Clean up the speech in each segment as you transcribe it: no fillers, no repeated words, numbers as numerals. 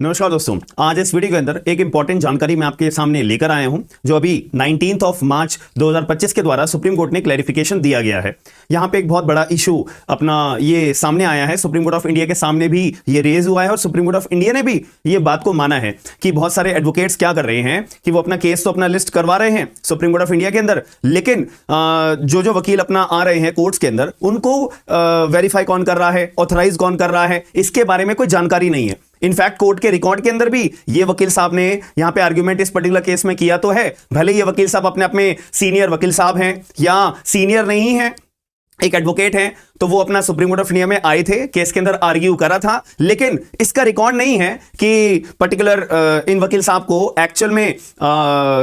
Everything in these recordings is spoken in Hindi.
नमस्कार दोस्तों, आज इस वीडियो के अंदर एक इंपॉर्टेंट जानकारी मैं आपके सामने लेकर आया हूं जो अभी 19 मार्च 2025 के द्वारा सुप्रीम कोर्ट ने क्लैरिफिकेशन दिया गया है। यहां पे एक बहुत बड़ा इशू अपना ये सामने आया है, सुप्रीम कोर्ट ऑफ इंडिया के सामने भी ये रेज हुआ है और सुप्रीम कोर्ट ऑफ इंडिया ने भी ये बात को माना है कि बहुत सारे एडवोकेट्स क्या कर रहे हैं कि वो अपना केस तो अपना लिस्ट करवा रहे हैं सुप्रीम कोर्ट ऑफ इंडिया के अंदर, लेकिन जो जो वकील अपना आ रहे हैं कोर्ट्स के अंदर उनको वेरीफाई कौन कर रहा है, ऑथराइज कौन कर रहा है, इसके बारे में कोई जानकारी नहीं है। इनफैक्ट कोर्ट के रिकॉर्ड के अंदर भी ये वकील साहब ने यहां पे आर्गुमेंट इस पर्टिकुलर केस में किया तो है, भले ये वकील साहब अपने आप में सीनियर वकील साहब हैं या सीनियर नहीं हैं, एक एडवोकेट हैं, तो वो अपना सुप्रीम कोर्ट ऑफ इंडिया में आए थे, केस के अंदर आर्ग्यू करा था, लेकिन इसका रिकॉर्ड नहीं है कि पर्टिकुलर इन वकील साहब को एक्चुअल में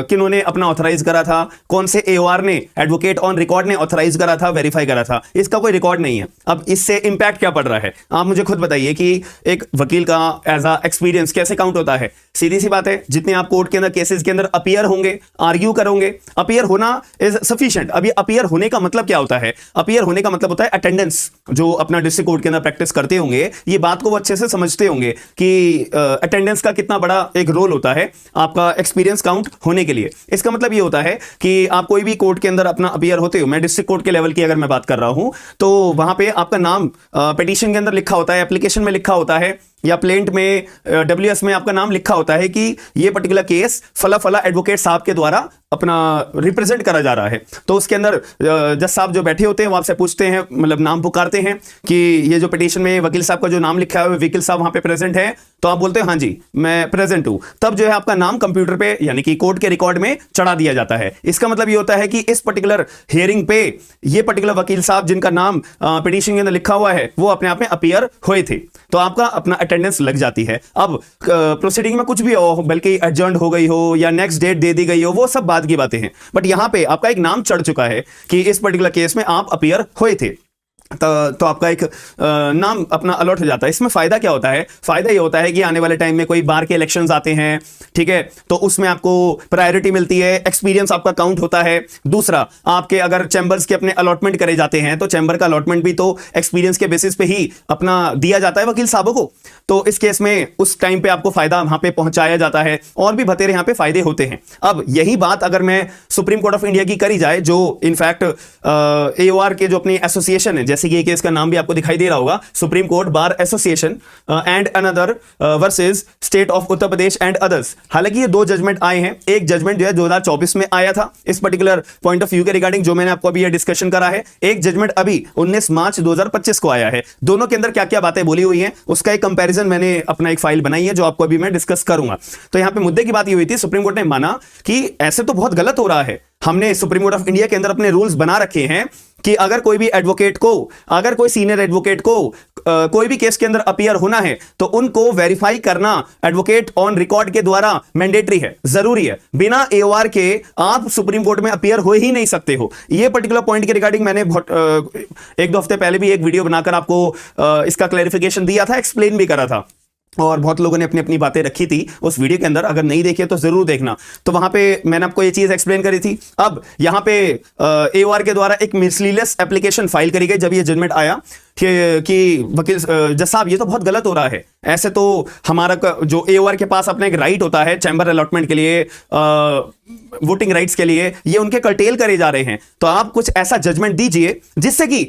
किन्होंने अपना ऑथराइज करा था, कौन से एओआर ने, एडवोकेट ऑन रिकॉर्ड ने ऑथराइज करा था, वेरीफाई करा था, इसका कोई रिकॉर्ड नहीं है। अब इससे इंपैक्ट क्या पड़ रहा है, आप मुझे खुद बताइए कि एक वकील का एज अ एक्सपीरियंस कैसे काउंट होता है। सीधी सी बात है, जितने आप कोर्ट के अंदर केसेस के अंदर अपीयर होंगे, आर्ग्यू करोगे, अपीयर होना इज सफिशिएंट। अभी अपीयर होने का मतलब क्या होता है? अपीयर होने का मतलब होता है अटेंडेंस। जो अपना डिस्ट्रिक्ट कोर्ट के अंदर प्रैक्टिस करते होंगे ये बात को वो अच्छे से समझते होंगे कि अटेंडेंस का कितना बड़ा एक रोल होता है आपका एक्सपीरियंस काउंट होने के लिए। इसका मतलब ये होता है कि आप कोई भी कोर्ट के अंदर अपना अपीयर होते हो, मैं डिस्ट्रिक्ट कोर्ट के लेवल की अगर मैं बात कर रहा हूं तो वहां पे आपका नाम पिटीशन के अंदर लिखा होता है, एप्लीकेशन में लिखा होता है या प्लेंट में डब्ल्यूएस में आपका नाम लिखा होता है कि ये पर्टिकुलर केस फला फला एडवोकेट साहब के द्वारा अपना रिप्रेजेंट करा जा रहा है। तो उसके अंदर जज साहब जो बैठे होते हैं वो आपसे पूछते हैं, मतलब नाम पुकारते हैं कि ये जो पिटीशन में वकील साहब का जो नाम लिखा है वकील साहब वहां पे प्रेजेंट है, तो आप बोलते हैं हाँ जी मैं प्रेजेंट हूं। तब जो है आपका नाम कंप्यूटर पे यानी कि कोर्ट के रिकॉर्ड में चढ़ा दिया जाता है। इसका मतलब ये होता है कि इस पर्टिकुलर हियरिंग पे ये पर्टिकुलर वकील साहब जिनका नाम पिटीशन के अंदर लिखा हुआ है वो अपने आप में अपीयर हुए थे, तो आपका अपना अटेंडेंस लग जाती है। अब प्रोसीडिंग में कुछ भी हो, बल्कि एडजर्न्ड हो गई हो या नेक्स्ट डेट दे दी गई हो, वो सब बात की बातें हैं, बट यहां पे आपका एक नाम चढ़ चुका है कि इस पर्टिकुलर केस में आप अपीयर हुए थे, तो आपका एक नाम अपना अलॉट हो जाता है। इसमें फायदा क्या होता है? फायदा ये होता है कि आने वाले टाइम में कोई बार के इलेक्शंस आते हैं, ठीक है, तो उसमें आपको प्रायोरिटी मिलती है, एक्सपीरियंस आपका काउंट होता है। दूसरा, आपके अगर चैंबर्स के अपने अलॉटमेंट करे जाते हैं तो चैंबर का अलॉटमेंट भी तो एक्सपीरियंस के बेसिस पे ही अपना दिया जाता है वकील साहबों को, तो इस केस में उस टाइम पे आपको फायदा वहां पे पहुंचाया जाता है और भी बतेरे यहां पे फायदे होते हैं। अब यही बात अगर मैं सुप्रीम कोर्ट ऑफ इंडिया की करी जाए, जो इनफैक्ट एओआर के जो अपनी एसोसिएशन है, जैसे कि केस का नाम भी आपको दिखाई दे रहा होगा, supreme court bar association and another versus state of Uttar Pradesh and others. हालांकि ये दो जजमेंट आए हैं, एक जजमेंट जो है 2024 में आया था इस पर्टिकुलर पॉइंट ऑफ व्यू के रिगार्डिंग जो मैंने आपको अभी ये डिस्कशन करा है, एक जजमेंट अभी 19 मार्च 2025 को आया है। दोनों के अंदर क्या क्या बातें बोली हुई हैं उसका एक कंपैरिजन मैंने अपना एक फाइल बनाई है जो आपको अभी मैं डिस्कस करूंगा। तो यहां पे मुद्दे की बात ये हुई थी, सुप्रीम कोर्ट ने माना कि ऐसे तो बहुत गलत हो रहा है, हमने सुप्रीम कोर्ट ऑफ इंडिया के अंदर अपने रूल्स बना रखे हैं कि अगर कोई भी एडवोकेट को, अगर कोई सीनियर एडवोकेट को कोई भी केस के अंदर अपीयर होना है तो उनको वेरीफाई करना एडवोकेट ऑन रिकॉर्ड के द्वारा मैंडेटरी है, जरूरी है। बिना एओआर के आप सुप्रीम कोर्ट में अपीयर हो ही नहीं सकते हो। ये पर्टिकुलर पॉइंट के रिगार्डिंग मैंने एक दो हफ्ते पहले भी एक वीडियो बनाकर आपको इसका क्लैरिफिकेशन दिया था, एक्सप्लेन भी करा था और बहुत लोगों ने अपनी अपनी बातें रखी थी उस वीडियो के अंदर, अगर नहीं देखिए तो जरूर देखना। तो वहां पे मैंने आपको ये चीज एक्सप्लेन करी थी। अब यहां पे एओआर के द्वारा एक मिसलीनियस एप्लीकेशन फाइल करी गई जब ये जजमेंट आया कि वकील जज साहब ये तो बहुत गलत हो रहा है, ऐसे तो हमारा जो एओआर के पास अपना एक राइट होता है चैम्बर अलॉटमेंट के लिए, वोटिंग राइट्स के लिए, ये उनके कर्टेल करे जा रहे हैं, तो आप कुछ ऐसा जजमेंट दीजिए जिससे कि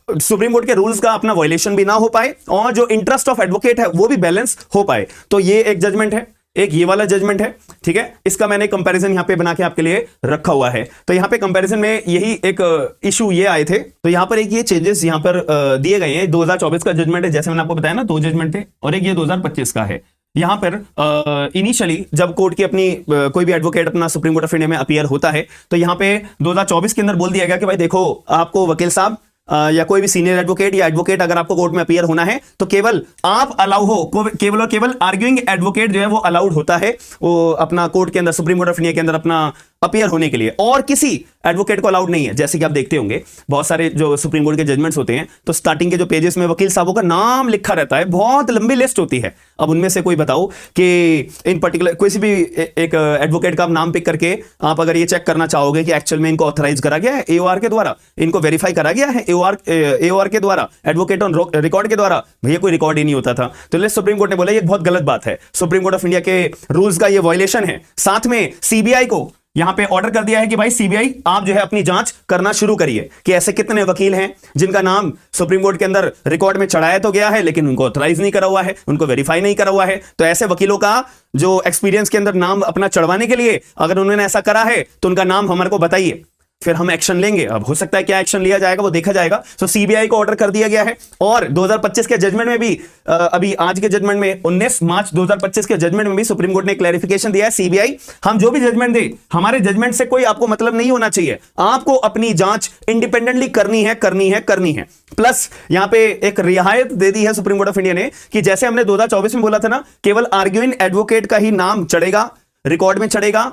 सुप्रीम कोर्ट के रूल्स का अपना वायलेशन भी ना हो पाए और जो इंटरेस्ट ऑफ एडवोकेट है वो भी बैलेंस हो पाए। तो ये एक जजमेंट है, एक ये वाला जजमेंट है, ठीक है। इसका मैंने कंपैरिजन यहां पे बना के आपके लिए रखा हुआ है। तो यहां पे कंपैरिजन में यही एक इशू ये आए थे, तो यहां पर एक ये चेंजेस यहां पर दिए गए हैं। 2024 का जजमेंट है, जैसे मैंने आपको बताया ना, दो जजमेंट थे, और एक ये 2025 का है। यहां पर इनिशियली जब कोर्ट की अपनी कोई भी एडवोकेट अपना सुप्रीम कोर्ट ऑफ इंडिया में अपीयर होता है तो यहां पे 2024 के अंदर बोल दिया गया कि भाई देखो, आपको वकील साहब या कोई भी सीनियर एडवोकेट या एडवोकेट अगर आपको कोर्ट में अपीयर होना है तो केवल आप अलाउ हो, केवल और केवल आर्ग्यूइंग एडवोकेट जो है वो अलाउड होता है, वो अपना कोर्ट के अंदर, सुप्रीम कोर्ट ऑफ इंडिया के अंदर अपना अपीयर होने के लिए, और किसी एडवोकेट को अलाउड नहीं है। जैसे कि आप देखते होंगे बहुत सारे जो सुप्रीम कोर्ट के जजमेंट्स होते हैं तो स्टार्टिंग के जो पेजेस में वकील साहबों का नाम लिखा रहता है, बहुत लंबी लिस्ट होती है। अब उनमें से कोई बताओ कि इन पर्टिकुलर किसी भी एक एडवोकेट का आप नाम पिक करके आप अगर ये चेक करना चाहोगे कि एक्चुअल में इनको ऑथराइज करा गया है एओआर के द्वारा, इनको वेरीफाई करा गया है एओआर के द्वारा, एडवोकेट ऑन रिकॉर्ड के द्वारा, भैया कोई रिकॉर्ड ही नहीं होता था। तो सुप्रीम कोर्ट ने बोला ये बहुत गलत बात है, सुप्रीम कोर्ट ऑफ इंडिया के रूल्स का ये वायलेशन है। साथ में सीबीआई को यहां पे ऑर्डर कर दिया है कि भाई सीबीआई आप जो है अपनी जांच करना शुरू करिए कि ऐसे कितने वकील हैं जिनका नाम सुप्रीम कोर्ट के अंदर रिकॉर्ड में चढ़ाया तो गया है लेकिन उनको ऑथराइज नहीं करा हुआ है, उनको वेरीफाई नहीं करा हुआ है। तो ऐसे वकीलों का जो एक्सपीरियंस के अंदर नाम अपना चढ़वाने के लिए अगर उन्होंने ऐसा करा है तो उनका नाम हमारे को बताइए, फिर हम एक्शन लेंगे। अब हो सकता है क्या एक्शन लिया जाएगा वो देखा जाएगा। तो सीबीआई को ऑर्डर कर दिया गया है। और 2025 के जजमेंट में भी अभी आज के जजमेंट में 19 मार्च 2025 के जजमेंट में भी सुप्रीम कोर्ट ने क्लैरिफिकेशन दिया है, सीबीआई हम जो भी जजमेंट दे हमारे जजमेंट से कोई आपको मतलब नहीं होना चाहिए, आपको अपनी जांच इंडिपेंडेंटली करनी है। प्लस यहां पे एक रियायत दे दी है सुप्रीम कोर्ट ऑफ इंडिया ने कि जैसे हमने 2024 में बोला था ना, केवल आर्ग्यूइंग एडवोकेट का ही नाम चढ़ेगा, रिकॉर्ड में चढ़ेगा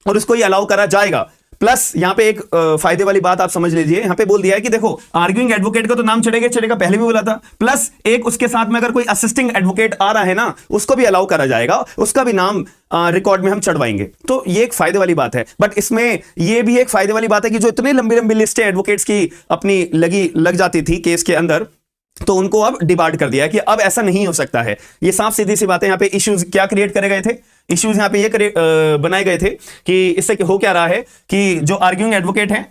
और उसको ही अलाउ करा जाएगा। प्लस यहां पे एक फायदे वाली बात आप समझ लीजिए, यहां पे बोल दिया है कि देखो आर्ग्यूइंग एडवोकेट का तो नाम चढ़ेगा, पहले भी बोला था। प्लस एक उसके साथ में अगर कोई असिस्टिंग एडवोकेट आ रहा है ना, उसको भी अलाउ करा जाएगा, उसका भी नाम रिकॉर्ड में हम चढ़वाएंगे। तो ये एक फायदे वाली बात है। बट इसमें ये भी एक फायदे वाली बात है कि जो इतनी लंबी लंबी लिस्टें एडवोकेट्स की अपनी लग जाती थी केस के अंदर, तो उनको अब डिबार्ड कर दिया कि अब ऐसा नहीं हो सकता है। ये साफ सीधी सी बात है। यहां पे इश्यूज क्या क्रिएट करे गए थे, इश्यूज यहां पे ये बनाए गए थे कि इससे हो क्या रहा है कि जो आर्ग्यूइंग एडवोकेट है,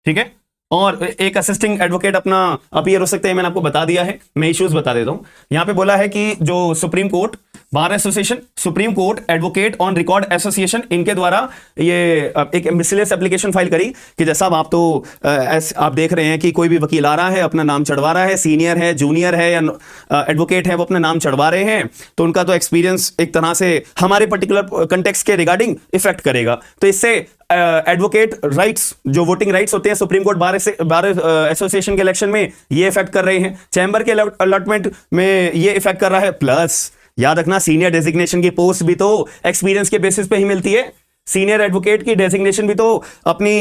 ठीक है, और एक असिस्टिंग एडवोकेट अपना अपीयर हो सकते हैं, मैंने आपको बता दिया है। मैं इश्यूज बता देता हूं। यहां पे बोला है कि जो supreme court bar association, supreme court advocate on record association, इनके द्वारा ये एक मिसलेनियस एप्लीकेशन फाइल करी कि जैसा आप तो आप देख रहे हैं कि कोई भी वकील आ रहा है, अपना नाम चढ़वा रहा है, सीनियर है, जूनियर है या एडवोकेट है, वो अपना नाम चढ़वा रहे हैं, तो उनका तो एक्सपीरियंस एक तरह से हमारे पर्टिकुलर कंटेक्स्ट के रिगार्डिंग इफेक्ट करेगा। तो इससे एडवोकेट राइट्स, जो वोटिंग राइट्स होते हैं सुप्रीम कोर्ट बार एसोसिएशन के इलेक्शन में, ये इफेक्ट कर रहे हैं। चैम्बर के अलॉटमेंट में ये इफेक्ट कर रहा है। प्लस याद रखना सीनियर डेजिग्नेशन की पोस्ट भी तो एक्सपीरियंस के बेसिस पे ही मिलती है। सीनियर एडवोकेट की डेजिग्नेशन भी तो अपनी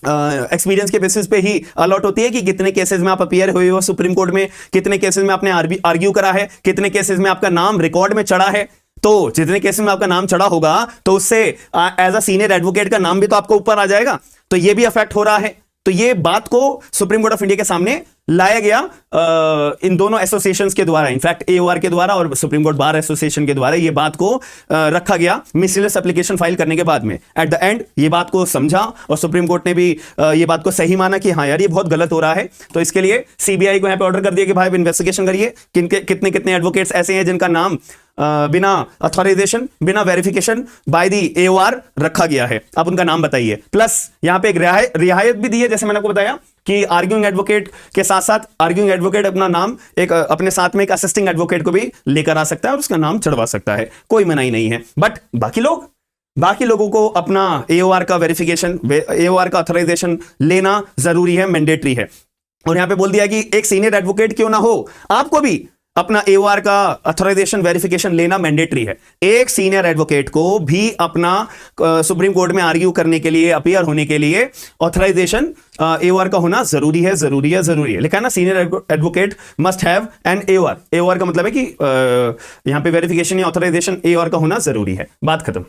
एक्सपीरियंस के बेसिस पे ही अलॉट होती है कि कितने केसेस में आप अपीयर हुए हो सुप्रीम कोर्ट में, कितने केसेस में आपने आर्ग्यू करा है, कितने केसेस में आपका नाम रिकॉर्ड में चढ़ा है। तो जितने केसेस में आपका नाम चढ़ा होगा तो उससे एज अ सीनियर एडवोकेट का नाम भी तो आपको ऊपर आ जाएगा। तो ये भी अफेक्ट हो रहा है। तो ये बात को सुप्रीम कोर्ट ऑफ इंडिया के सामने लाया गया इन दोनों एसोसिएशंस के द्वारा, इनफैक्ट एओआर के द्वारा और सुप्रीम कोर्ट बार एसोसिएशन के द्वारा ये बात को रखा गया मिसलेनियस एप्लीकेशन फाइल करने के बाद में। एट द एंड ये बात को समझा और सुप्रीम कोर्ट ने भी ये बात को सही माना कि हाँ यार ये बहुत गलत हो रहा है। तो इसके लिए सीबीआई को यहाँ पे ऑर्डर कर दिया कि भाई इन्वेस्टिगेशन करिए कितने कितने एडवोकेट्स ऐसे हैं जिनका नाम बिना अथॉराइजेशन, बिना वेरिफिकेशन बाय दी एओआर रखा गया है, आप उनका नाम बताइए। प्लस यहां पे एक रियायत भी दी है, जैसे मैंने आपको बताया कि आर्ग्यूइंग एडवोकेट के साथ साथ आर्ग्यूइंग एडवोकेट अपना नाम एक अपने साथ में एक असिस्टिंग एडवोकेट को भी लेकर आ सकता है और उसका नाम चढ़वा सकता है, कोई मनाही नहीं है। बट बाकी लोगों को अपना एओआर का वेरिफिकेशन, एओआर का अथॉराइजेशन लेना जरूरी है, मैंडेटरी है। और यहां पे बोल दिया कि एक सीनियर एडवोकेट क्यों ना हो, आपको भी अपना एओआर का अथॉराइजेशन वेरिफिकेशन लेना मैंडेटरी है। एक सीनियर एडवोकेट को भी अपना सुप्रीम कोर्ट में आर्ग्यू करने के लिए, अपीयर होने के लिए ऑथराइजेशन एओआर का होना जरूरी है। लिखा है ना, senior advocate must have an AOR. AOR का मतलब है कि यहां पे वेरिफिकेशन या ऑथराइजेशन एओआर का होना जरूरी है। बात खत्म,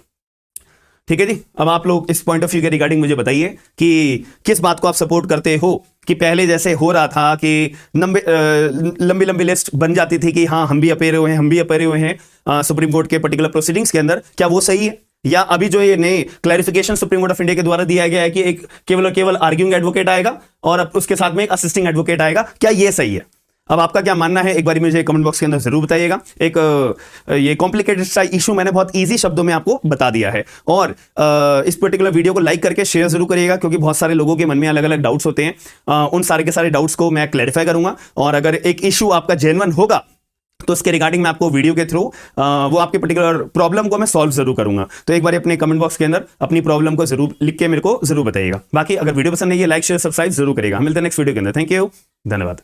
ठीक है जी। अब आप लोग इस पॉइंट ऑफ व्यू के रिगार्डिंग मुझे बताइए कि किस बात को आप सपोर्ट करते हो, कि पहले जैसे हो रहा था कि लंबी लंबी लिस्ट बन जाती थी कि हाँ हम भी अपीयर हुए हैं सुप्रीम कोर्ट के पर्टिकुलर प्रोसीडिंग्स के अंदर, क्या वो सही है? या अभी जो ये नए clarification supreme court of India के द्वारा दिया गया है कि एक केवल आर्ग्यूइंग एडवोकेट आएगा और अब उसके साथ में एक असिस्टिंग एडवोकेट आएगा, क्या ये सही है? अब आपका क्या मानना है एक बार मुझे कमेंट बॉक्स के अंदर जरूर बताइएगा। ये कॉम्प्लिकेटेड सा इशू मैंने बहुत इजी शब्दों में आपको बता दिया है। और इस पर्टिकुलर वीडियो को लाइक करके शेयर जरूर करिएगा, क्योंकि बहुत सारे लोगों के मन में अलग अलग डाउट्स होते हैं। उन सारे के सारे डाउट्स को मैं क्लैरिफाई करूंगा, और अगर एक इशू आपका जेन्युइन होगा तो उसके रिगार्डिंग मैं आपको वीडियो के थ्रू वो आपके पर्टिकुलर प्रॉब्लम को मैं सॉल्व जरूर करूंगा। तो एक बार अपने कमेंट बॉक्स के अंदर अपनी प्रॉब्लम को जरूर लिख के मेरे को जरूर बताइएगा। बाकी अगर वीडियो पसंद नहीं है, लाइक शेयर सब्सक्राइब जरूर करेगा। मिलते हैं नेक्स्ट वीडियो के अंदर। थैंक यू, धन्यवाद।